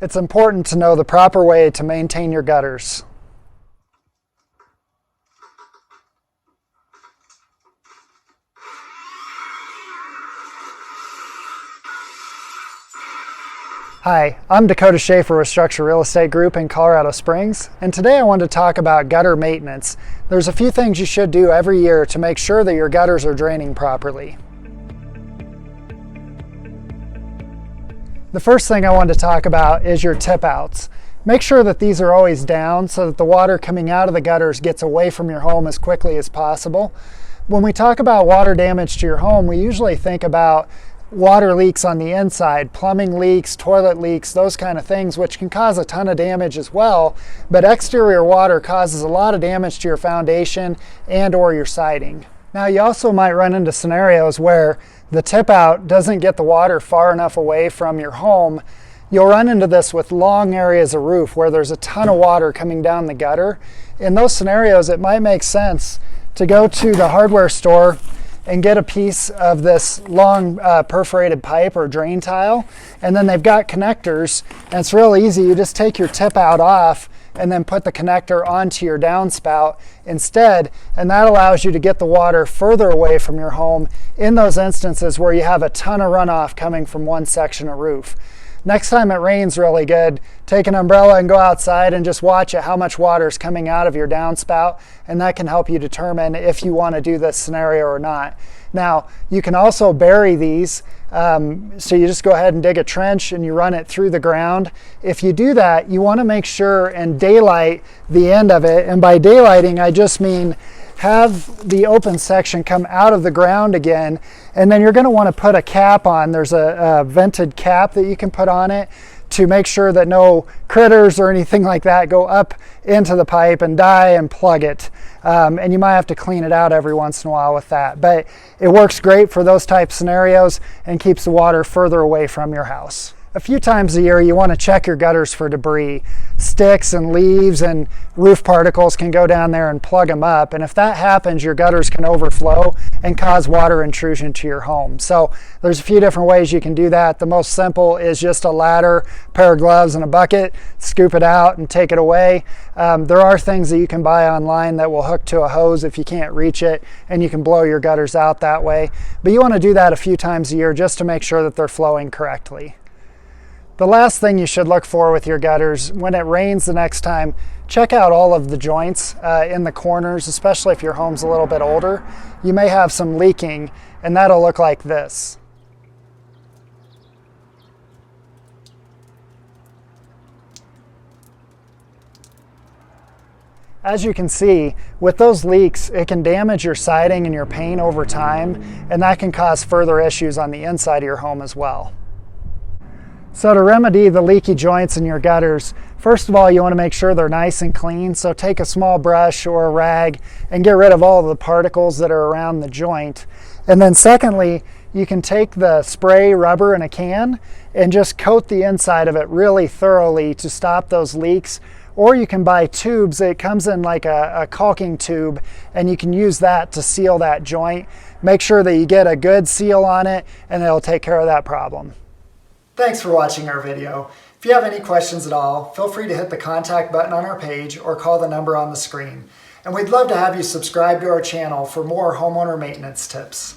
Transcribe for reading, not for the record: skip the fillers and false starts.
It's important to know the proper way to maintain your gutters. Hi, I'm Dakota Shafer with Structure Real Estate Group in Colorado Springs, and today I want to talk about gutter maintenance. There's a few things you should do every year to make sure that your gutters are draining properly. The first thing I want to talk about is your tip outs. Make sure that these are always down so that the water coming out of the gutters gets away from your home as quickly as possible. When we talk about water damage to your home, we usually think about water leaks on the inside, plumbing leaks, toilet leaks, those kind of things, which can cause a ton of damage as well. But exterior water causes a lot of damage to your foundation and or your siding. Now you also might run into scenarios where the tip out doesn't get the water far enough away from your home. You'll run into this with long areas of roof where there's a ton of water coming down the gutter. In those scenarios, it might make sense to go to the hardware store and get a piece of this long perforated pipe or drain tile. And then they've got connectors, and it's real easy. You just take your tip out off and then put the connector onto your downspout instead, and that allows you to get the water further away from your home in those instances where you have a ton of runoff coming from one section of roof. Next time it rains really good, take an umbrella and go outside and just watch how much water is coming out of your downspout, and that can help you determine if you want to do this scenario or not. Now, you can also bury these, so you just go ahead and dig a trench and you run it through the ground. If you do that, you want to make sure and daylight the end of it, and by daylighting I just mean have the open section come out of the ground again, and then you're going to want to put a cap on. There's a vented cap that you can put on it to make sure that no critters or anything like that go up into the pipe and die and plug it. And you might have to clean it out every once in a while with that. But it works great for those type scenarios and keeps the water further away from your house. A few times a year you want to check your gutters for debris. Sticks and leaves and roof particles can go down there and plug them up, and if that happens, your gutters can overflow and cause water intrusion to your home. So there's a few different ways you can do that. The most simple is just a ladder, pair of gloves, and a bucket. Scoop it out and take it away. There are things that you can buy online that will hook to a hose if you can't reach it, and you can blow your gutters out that way. But you want to do that a few times a year just to make sure that they're flowing correctly. The last thing you should look for with your gutters, when it rains the next time, check out all of the joints in the corners, especially if your home's a little bit older. You may have some leaking, and that'll look like this. As you can see, with those leaks, it can damage your siding and your paint over time, and that can cause further issues on the inside of your home as well. So to remedy the leaky joints in your gutters, first of all, you want to make sure they're nice and clean. So take a small brush or a rag and get rid of all of the particles that are around the joint. And then secondly, you can take the spray rubber in a can and just coat the inside of it really thoroughly to stop those leaks. Or you can buy tubes. It comes in like a caulking tube, and you can use that to seal that joint. Make sure that you get a good seal on it, and it'll take care of that problem. Thanks for watching our video. If you have any questions at all, feel free to hit the contact button on our page or call the number on the screen. And we'd love to have you subscribe to our channel for more homeowner maintenance tips.